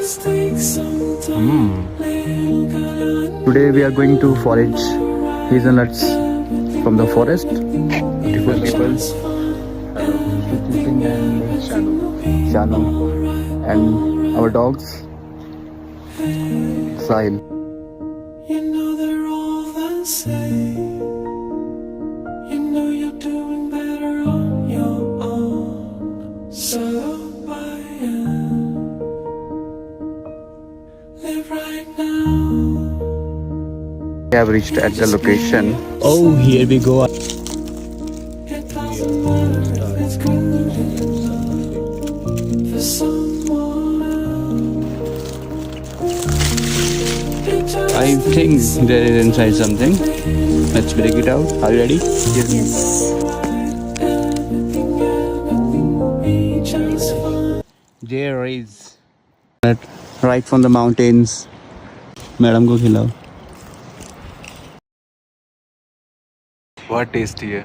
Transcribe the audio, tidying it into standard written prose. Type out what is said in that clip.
Today we are going to forage hazelnuts from the forest. Beautiful people. Sruthi and Shaanu and our dogs. Sahil. You know they're all the same. You know you're doing better on your own. So I live right now. We have reached at the location. Oh, here we go. It doesn't matter if it's good for someone else. I think there is inside something. Let's break it out. Are you ready? Yes. There is. Right from the mountains. Madam को खिलाओ. बहुत tasty है.